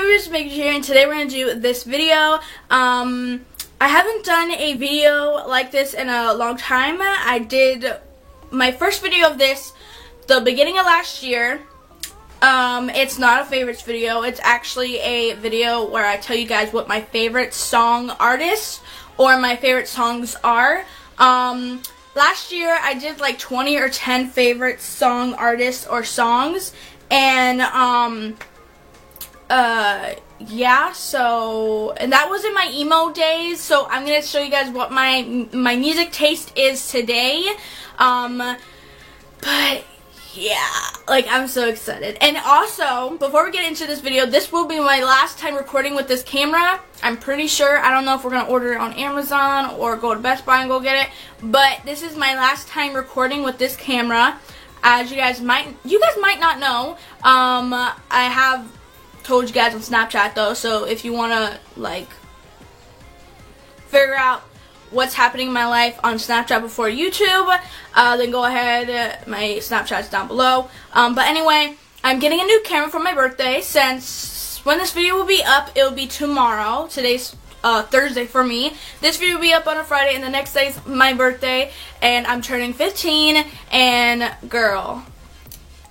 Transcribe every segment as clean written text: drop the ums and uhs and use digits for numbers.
YouTubers, Maggie here, and today we're going to do this video. I haven't done a video like this in a long time. I did my first video of this the beginning of last year. It's not a favorites video. It's actually a video where I tell you guys what my favorite song artists or my favorite songs are. Last year I did like 20 or 10 favorite song artists or songs, and yeah, so, and that was in my emo days, so I'm gonna show you guys what my music taste is today. But yeah, like, I'm so excited. And also, before we get into this video, this will be my last time recording with this camera. I'm pretty sure. I don't know if we're gonna order it on Amazon or go to Best Buy and go get it, but this is my last time recording with this camera. As you guys might not know, I have told you guys on Snapchat though, so if you want to like figure out what's happening in my life on Snapchat before YouTube, then go ahead. My Snapchat's down below. But anyway, I'm getting a new camera for my birthday. Since when this video will be up, it will be tomorrow. Today's Thursday for me. This video will be up on a Friday, and the next day's my birthday, and I'm turning 15, and girl.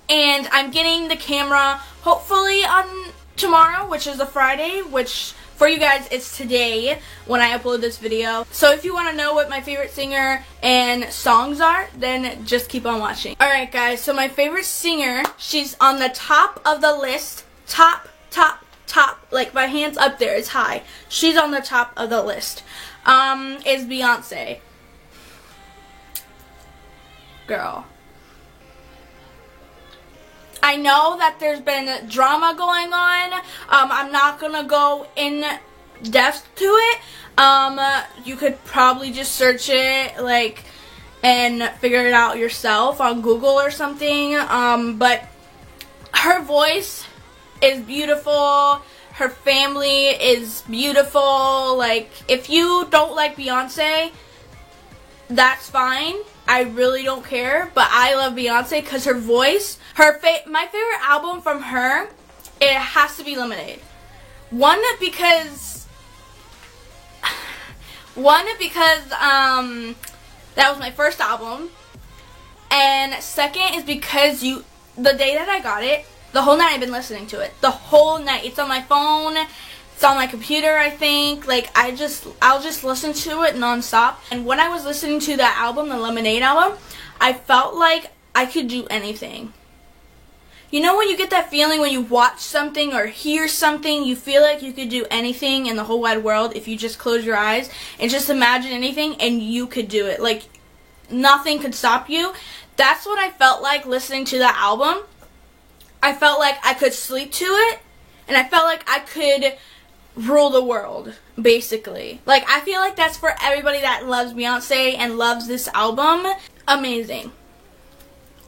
And I'm getting the camera hopefully on tomorrow, which is a Friday, which for you guys it's today when I upload this video. So if you want to know what my favorite singer and songs are, then just keep on watching. Alright guys, so my favorite singer, she's on the top of the list. Top, like my hand's up there, it's high. She's on the top of the list. Is Beyonce. Girl. I know that there's been drama going on. I'm not gonna go in depth to it. You could probably just search it, like, and figure it out yourself on Google or something. But her voice is beautiful. Her family is beautiful. Like, if you don't like Beyonce, that's fine. I really don't care, but I love Beyonce because her voice, my favorite album from her, it has to be Lemonade. One, because that was my first album, and second is because the day that I got it, the whole night I've been listening to it. The whole night. It's on my phone. It's on my computer, I think. Like, I'll just listen to it nonstop. And when I was listening to that album, the Lemonade album, I felt like I could do anything. You know when you get that feeling when you watch something or hear something, you feel like you could do anything in the whole wide world if you just close your eyes and just imagine anything and you could do it. Like, nothing could stop you. That's what I felt like listening to that album. I felt like I could sleep to it, and I felt like I could rule the world, basically. Like, I feel like that's for everybody that loves Beyonce and loves this album. Amazing.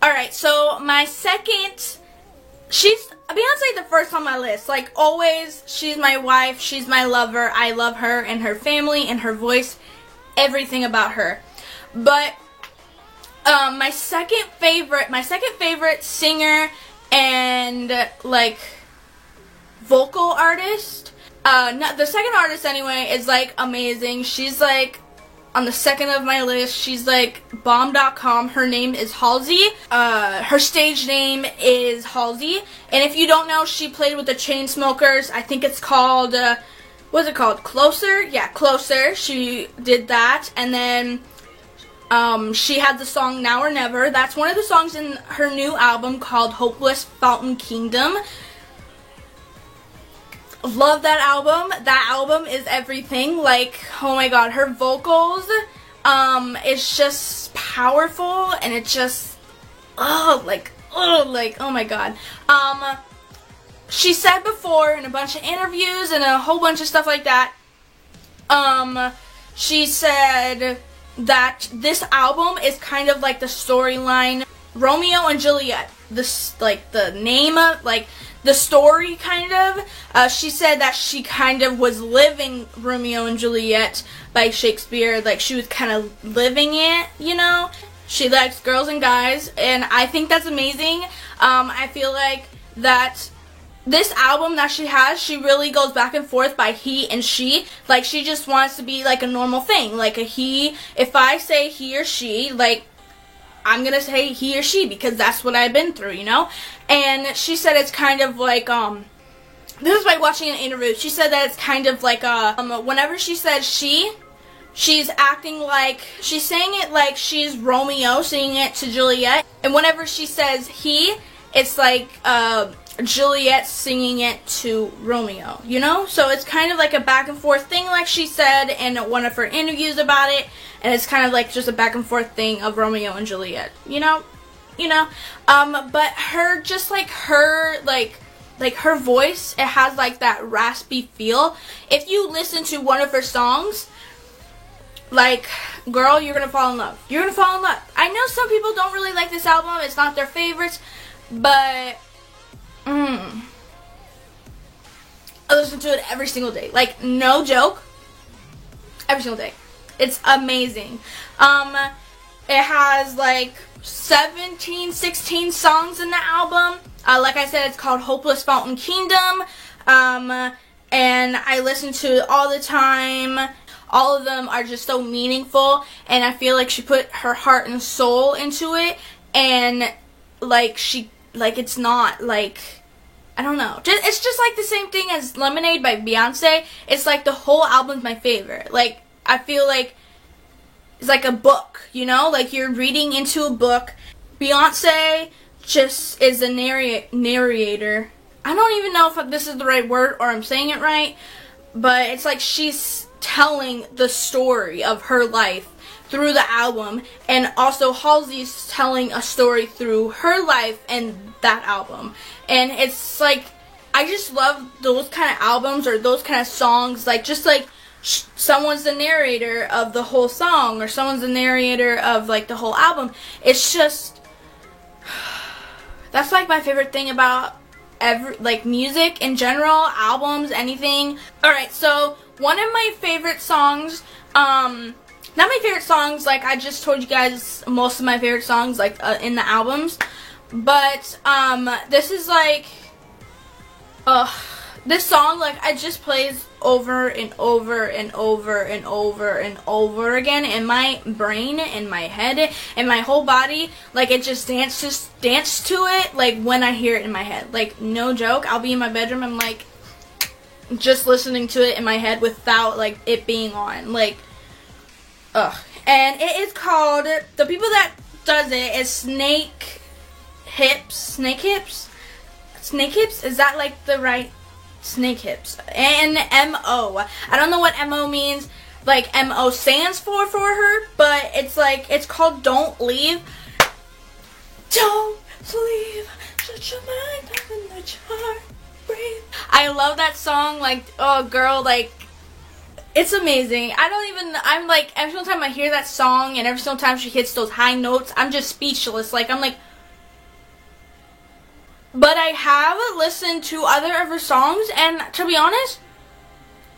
Alright, so my second, Beyonce the first on my list. Like, always, she's my wife, she's my lover. I love her and her family and her voice, everything about her. But my second favorite singer and like vocal artist, the second artist anyway, is like amazing. She's like on the second of my list. She's like bomb.com. Her name is Halsey. Her stage name is Halsey, and if you don't know, she played with the Chainsmokers. I think it's called what's it called, Closer? Yeah, Closer. She did that, and then she had the song Now or Never. That's one of the songs in her new album called Hopeless Fountain Kingdom. Love that album. That album is everything. Like, oh my god, her vocals, it's just powerful, and it just, oh my god. She said before in a bunch of interviews and a whole bunch of stuff like that, she said that this album is kind of like the storyline Romeo and Juliet. This, like, the name of, like, the story, kind of. She said that she kind of was living Romeo and Juliet by Shakespeare. Like, she was kind of living it, you know? She likes girls and guys, and I think that's amazing. I feel like that this album that she has, she really goes back and forth by he and she. Like, she just wants to be like a normal thing. Like a he, if I say he or she, like, I'm gonna say he or she because that's what I've been through, you know? And she said it's kind of like, this is by watching an interview. She said that it's kind of like, whenever she says she's acting like, she's saying it like she's Romeo singing it to Juliet. And whenever she says he, it's like, Juliet singing it to Romeo, you know? So it's kind of like a back and forth thing, like she said in one of her interviews about it, and it's kind of like just a back and forth thing of Romeo and Juliet, you know? But her, just like her, like her voice, it has like that raspy feel. If you listen to one of her songs, like, girl, you're gonna fall in love. You're gonna fall in love. I know some people don't really like this album, it's not their favorites, but I listen to it every single day. Like, no joke. Every single day. It's amazing. It has like 17, 16 songs in the album. Like I said, it's called Hopeless Fountain Kingdom. And I listen to it all the time. All of them are just so meaningful. And I feel like she put her heart and soul into it. And like it's not like, I don't know. It's just like the same thing as Lemonade by Beyonce. It's like the whole album's my favorite. Like, I feel like it's like a book, you know? Like you're reading into a book. Beyonce just is a narrator. I don't even know if this is the right word or I'm saying it right. But it's like she's telling the story of her life through the album, and also Halsey's telling a story through her life and that album. And it's like, I just love those kind of albums or those kind of songs, like just like someone's the narrator of the whole song or someone's the narrator of like the whole album. It's just, that's like my favorite thing about like music in general, albums, anything. Alright, so one of my favorite songs, not my favorite songs, like I just told you guys most of my favorite songs, like in the albums, but this is like, this song, like, it just plays over and over and over and over and over again in my brain, in my head, in my whole body. Like, it just dance to it, like, when I hear it in my head. Like, no joke, I'll be in my bedroom and, like, just listening to it in my head without, like, it being on. Like, and it is called, the people that does it is Snake Hips? Is that, like, the right... Snake Hips. And M.O. I don't know what M.O. means. Like, M.O. stands for her, but it's like, it's called Don't Leave. Don't leave. Shut your mind up and let your heart breathe. I love that song. Like, oh, girl, like, it's amazing. I'm like, every single time I hear that song and every single time she hits those high notes, I'm just speechless. Like, I'm like, but I have listened to other of her songs, and to be honest,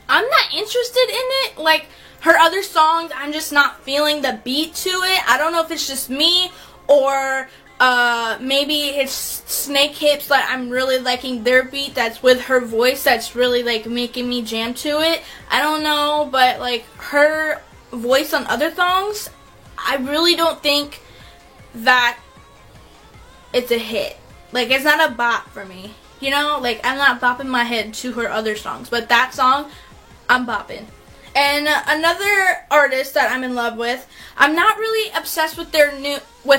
I'm not interested in it. Like, her other songs, I'm just not feeling the beat to it. I don't know if it's just me, or maybe it's Snake Hips, like, I'm really liking their beat that's with her voice that's really, like, making me jam to it. I don't know, but, like, her voice on other songs, I really don't think that it's a hit. Like, it's not a bop for me, you know? Like, I'm not bopping my head to her other songs, but that song, I'm bopping. And another artist that I'm in love with, I'm not really obsessed with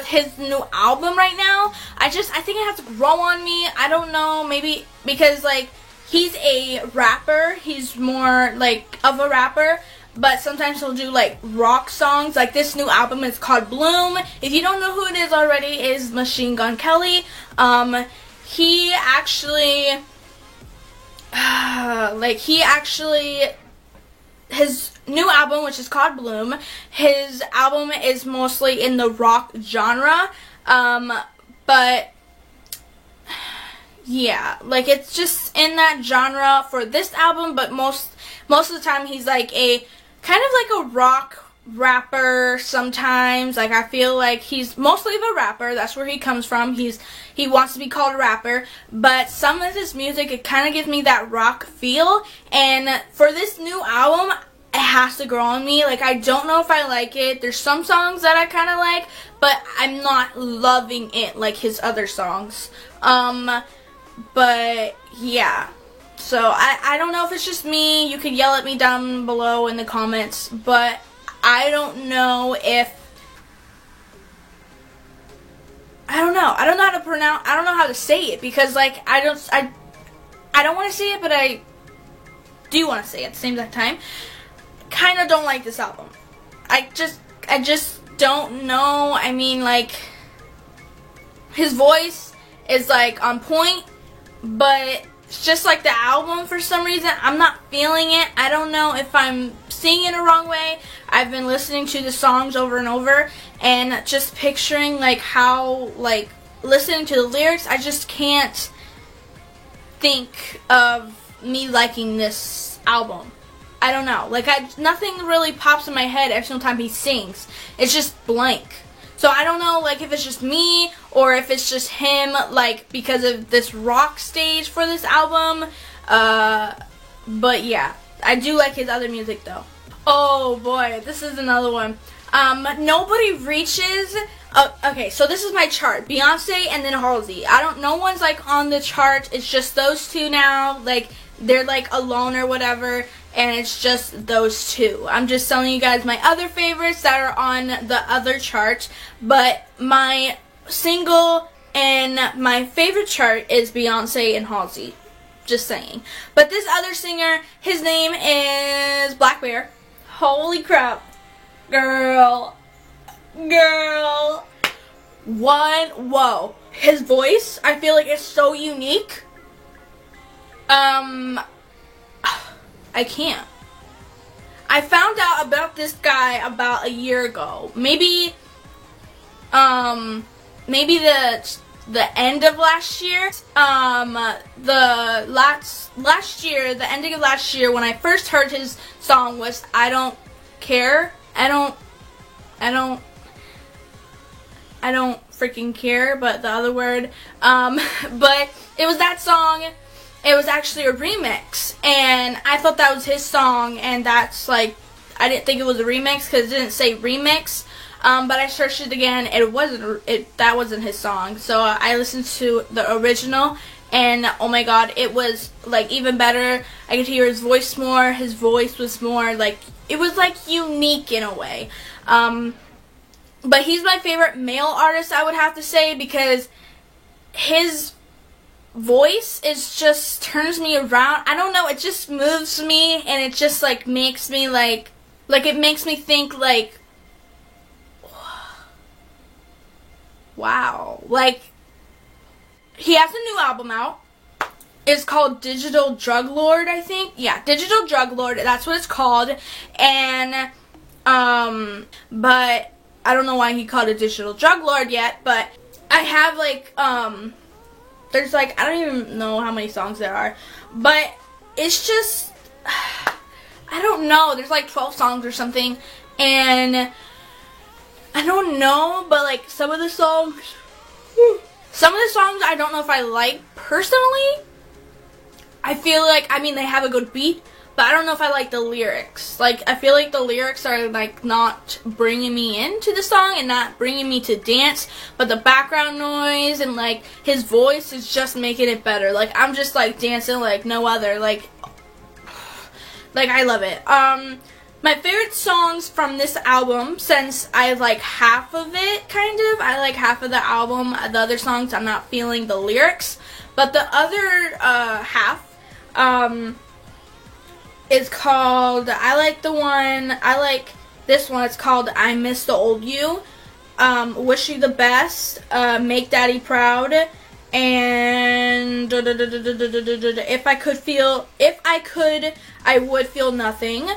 his new album right now. I think it has to grow on me. I don't know, maybe because, like, he's a rapper. He's more, like, of a rapper. But sometimes he'll do, like, rock songs. Like, this new album is called Bloom. If you don't know who it is already, it is Machine Gun Kelly. He actually, his new album, which is called Bloom, his album is mostly in the rock genre. But, yeah, like, it's just in that genre for this album, but most of the time he's, like, kind of like a rock rapper sometimes. Like, I feel like he's mostly a rapper. That's where he comes from. He wants to be called a rapper. But some of his music, it kind of gives me that rock feel. And for this new album, it has to grow on me. Like, I don't know if I like it. There's some songs that I kind of like, but I'm not loving it like his other songs. But yeah. So, I don't know if it's just me. You could yell at me down below in the comments. But I don't know if... I don't know. I don't know how to pronounce... I don't know how to say it. Because, like, I don't want to say it, but I do want to say it at the same time. Kind of don't like this album. I just don't know. I mean, like, his voice is, like, on point. But it's just like the album, for some reason, I'm not feeling it. I don't know if I'm singing it the wrong way. I've been listening to the songs over and over and just picturing, like, how, like, listening to the lyrics, I just can't think of me liking this album. I don't know. Like, nothing really pops in my head every single time he sings. It's just blank. So I don't know, like, if it's just me or if it's just him, like, because of this rock stage for this album. But yeah, I do like his other music though. Oh boy, this is another one. Nobody Reaches. Okay, so this is my chart: Beyonce and then Halsey. No one's like on the chart. It's just those two now. Like, they're like alone or whatever. And it's just those two. I'm just telling you guys my other favorites that are on the other chart. But my single and my favorite chart is Beyonce and Halsey. Just saying. But this other singer, his name is Black Bear. Holy crap. Girl. Whoa. His voice, I feel like, is so unique. I can't. I found out about this guy about a year ago. Maybe the end of last year. Last year, the ending of last year, when I first heard his song was I Don't Care. I don't freaking care, but the other word. But it was that song. It was actually a remix, and I thought that was his song, and that's like, I didn't think it was a remix because it didn't say remix, but I searched it again, that wasn't his song, so I listened to the original, and oh my god, it was like even better. I could hear his voice more. His voice was more like, it was like unique in a way, but he's my favorite male artist, I would have to say, because his voice is just turns me around. I don't know, it just moves me, and it just like makes me like it makes me think like, wow. Like, he has a new album out. It's called Digital Drug Lord, I think. Yeah, Digital Drug Lord, that's what it's called. And but I don't know why he called it Digital Drug Lord yet, but I have like there's like, I don't even know how many songs there are, but it's just, I don't know, there's like 12 songs or something, and I don't know, but like some of the songs I don't know if I like personally. I feel like, I mean, they have a good beat, but I don't know if I like the lyrics. Like, I feel like the lyrics are, like, not bringing me into the song and not bringing me to dance, but the background noise and, like, his voice is just making it better. Like, I'm just, like, dancing like no other. Like, I love it. My favorite songs from this album, since I like half of it, kind of. I like half of the album. The other songs, I'm not feeling the lyrics. But the other half, is called, I like this one, it's called I Miss the Old You, Wish You the Best, Make Daddy Proud, and If I Could, I Would Feel Nothing.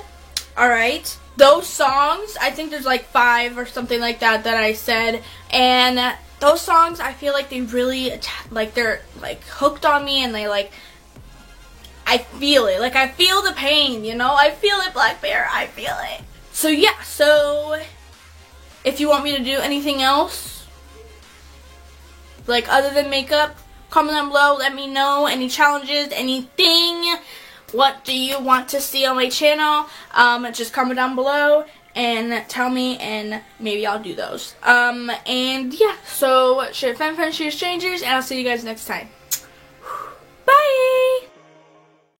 Alright, those songs, I think there's like 5 or something like that I said, and those songs, I feel like they really, like, they're like hooked on me, and they like, I feel it. Like, I feel the pain, you know? I feel it, Black Bear. I feel it. So yeah, so if you want me to do anything else, like other than makeup, comment down below, let me know any challenges, anything. What do you want to see on my channel? Just comment down below and tell me, and maybe I'll do those. And yeah, so share with friends, share with strangers, and I'll see you guys next time.